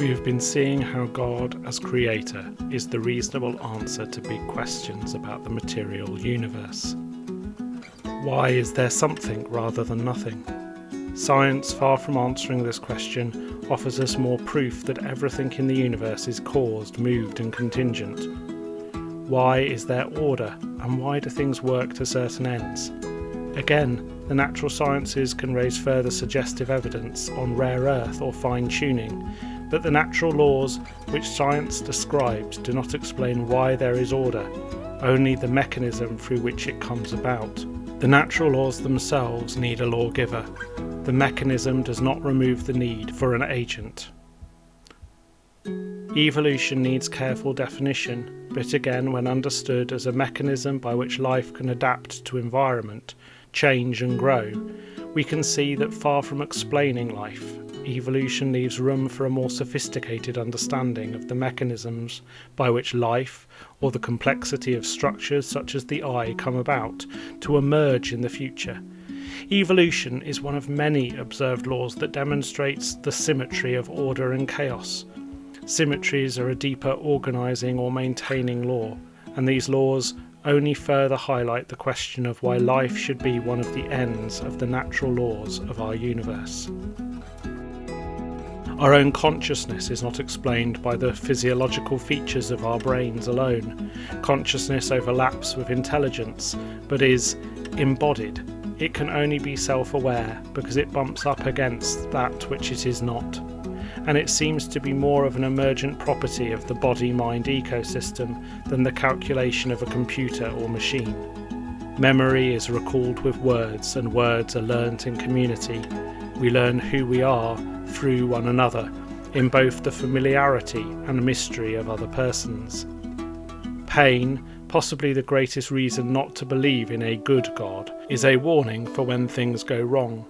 We have been seeing how God, as creator, is the reasonable answer to big questions about the material universe. Why is there something rather than nothing? Science, far from answering this question, offers us more proof that everything in the universe is caused, moved and contingent. Why is there order, and why do things work to certain ends? Again, the natural sciences can raise further suggestive evidence on rare earth or fine-tuning, but the natural laws which science describes do not explain why there is order, only the mechanism through which it comes about. The natural laws themselves need a lawgiver. The mechanism does not remove the need for an agent. Evolution needs careful definition, but again, when understood as a mechanism by which life can adapt to environment, change and grow, we can see that far from explaining life, evolution leaves room for a more sophisticated understanding of the mechanisms by which life, or the complexity of structures such as the eye, come about to emerge in the future. Evolution is one of many observed laws that demonstrates the symmetry of order and chaos. Symmetries are a deeper organising or maintaining law, and these laws only further highlight the question of why life should be one of the ends of the natural laws of our universe. Our own consciousness is not explained by the physiological features of our brains alone. Consciousness overlaps with intelligence, but is embodied. It can only be self-aware because it bumps up against that which it is not. And it seems to be more of an emergent property of the body-mind ecosystem than the calculation of a computer or machine. Memory is recalled with words, and words are learnt in community. We learn who we are through one another, in both the familiarity and mystery of other persons. Pain, possibly the greatest reason not to believe in a good God, is a warning for when things go wrong.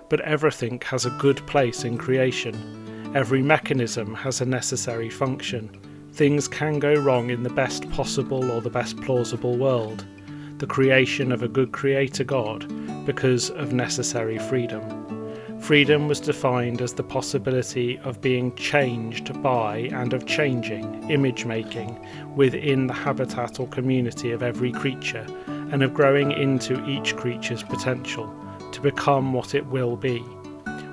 But everything has a good place in creation. Every mechanism has a necessary function. Things can go wrong in the best possible or the best plausible world. The creation of a good creator God, because of necessary freedom. Freedom was defined as the possibility of being changed by and of changing, image-making, within the habitat or community of every creature, and of growing into each creature's potential, to become what it will be.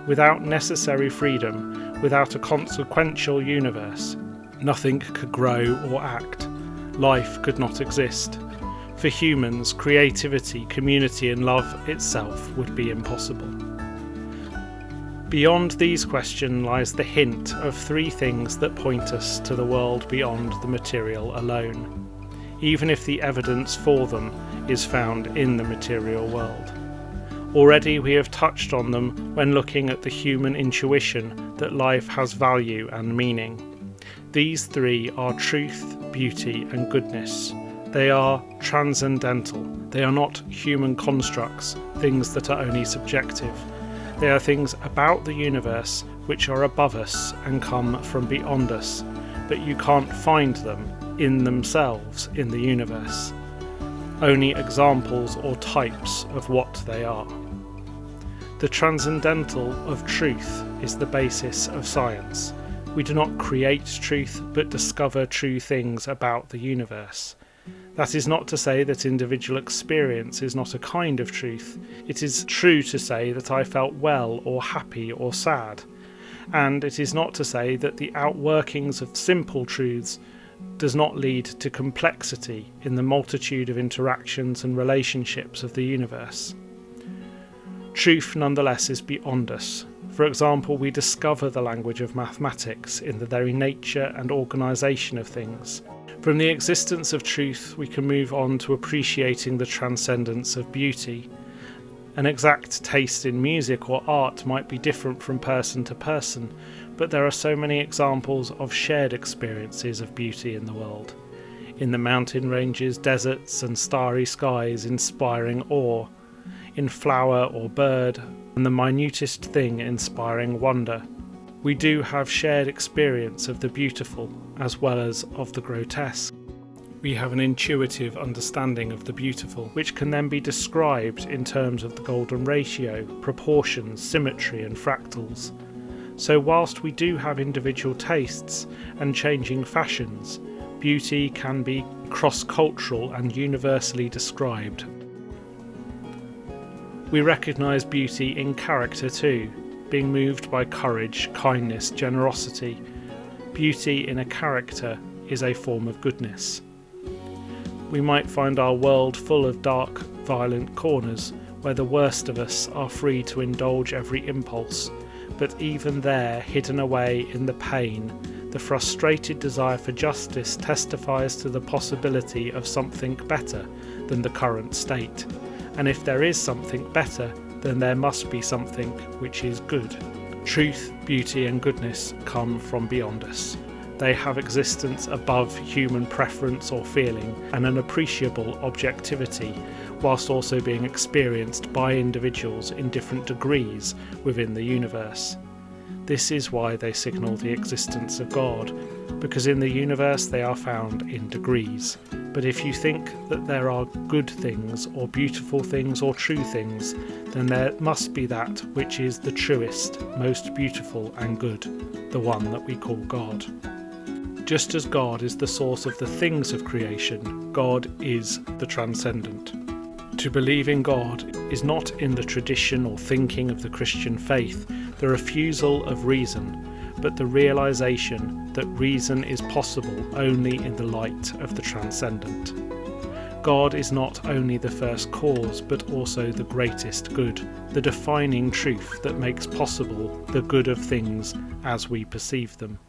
Without necessary freedom, without a consequential universe, nothing could grow or act. Life could not exist. For humans, creativity, community and love itself would be impossible. Beyond these questions lies the hint of three things that point us to the world beyond the material alone, even if the evidence for them is found in the material world. Already we have touched on them when looking at the human intuition that life has value and meaning. These three are truth, beauty and goodness. They are transcendental. They are not human constructs, things that are only subjective. They are things about the universe which are above us and come from beyond us, but you can't find them in themselves in the universe. Only examples or types of what they are. The transcendental of truth is the basis of science. We do not create truth, but discover true things about the universe. That is not to say that individual experience is not a kind of truth. It is true to say that I felt well or happy or sad. And it is not to say that the outworkings of simple truths does not lead to complexity in the multitude of interactions and relationships of the universe. Truth nonetheless is beyond us. For example, we discover the language of mathematics in the very nature and organisation of things. From the existence of truth, we can move on to appreciating the transcendence of beauty. An exact taste in music or art might be different from person to person, but there are so many examples of shared experiences of beauty in the world. In the mountain ranges, deserts and starry skies inspiring awe, in flower or bird, and the minutest thing inspiring wonder. We do have shared experience of the beautiful as well as of the grotesque. We have an intuitive understanding of the beautiful, which can then be described in terms of the golden ratio, proportions, symmetry and fractals. So whilst we do have individual tastes and changing fashions, beauty can be cross-cultural and universally described. We recognise beauty in character too, being moved by courage, kindness, generosity. Beauty in a character is a form of goodness. We might find our world full of dark, violent corners where the worst of us are free to indulge every impulse, but even there, hidden away in the pain, the frustrated desire for justice testifies to the possibility of something better than the current state. And if there is something better, then there must be something which is good. Truth, beauty and goodness come from beyond us. They have existence above human preference or feeling and an appreciable objectivity, whilst also being experienced by individuals in different degrees within the universe. This is why they signal the existence of God, because in the universe they are found in degrees. But if you think that there are good things or beautiful things or true things, then there must be that which is the truest, most beautiful and good, the one that we call God. Just as God is the source of the things of creation, God is the transcendent. To believe in God is not in the tradition or thinking of the Christian faith, the refusal of reason, but the realization that reason is possible only in the light of the transcendent. God is not only the first cause, but also the greatest good, the defining truth that makes possible the good of things as we perceive them.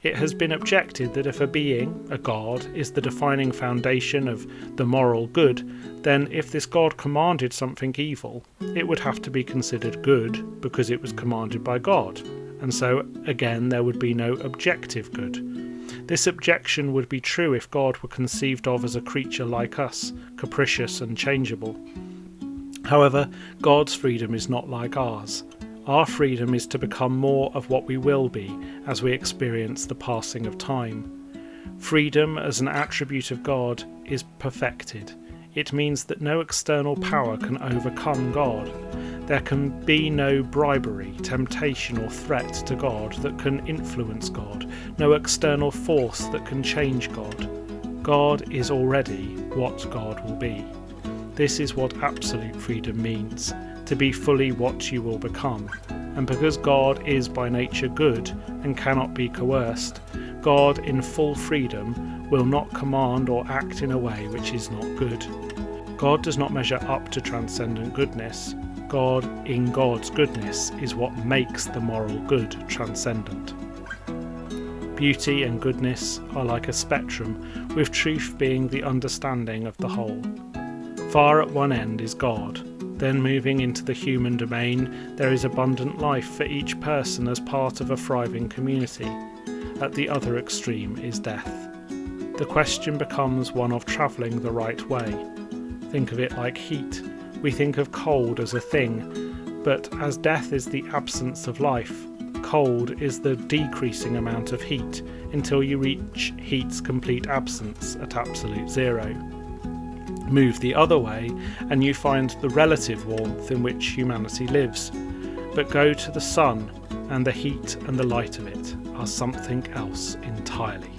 It has been objected that if a being, a God, is the defining foundation of the moral good, then if this God commanded something evil, it would have to be considered good because it was commanded by God, and so again there would be no objective good. This objection would be true if God were conceived of as a creature like us, capricious and changeable. However, God's freedom is not like ours. Our freedom is to become more of what we will be as we experience the passing of time. Freedom as an attribute of God is perfected. It means that no external power can overcome God. There can be no bribery, temptation or threat to God that can influence God, no external force that can change God. God is already what God will be. This is what absolute freedom means, to be fully what you will become. And because God is by nature good and cannot be coerced, God in full freedom will not command or act in a way which is not good. God does not measure up to transcendent goodness. God in God's goodness is what makes the moral good transcendent. Beauty and goodness are like a spectrum, with truth being the understanding of the whole. Far at one end is God. Then moving into the human domain, there is abundant life for each person as part of a thriving community. At the other extreme is death. The question becomes one of travelling the right way. Think of it like heat. We think of cold as a thing, but as death is the absence of life, cold is the decreasing amount of heat until you reach heat's complete absence at absolute zero. Move the other way and you find the relative warmth in which humanity lives. But go to the sun and the heat and the light of it are something else entirely.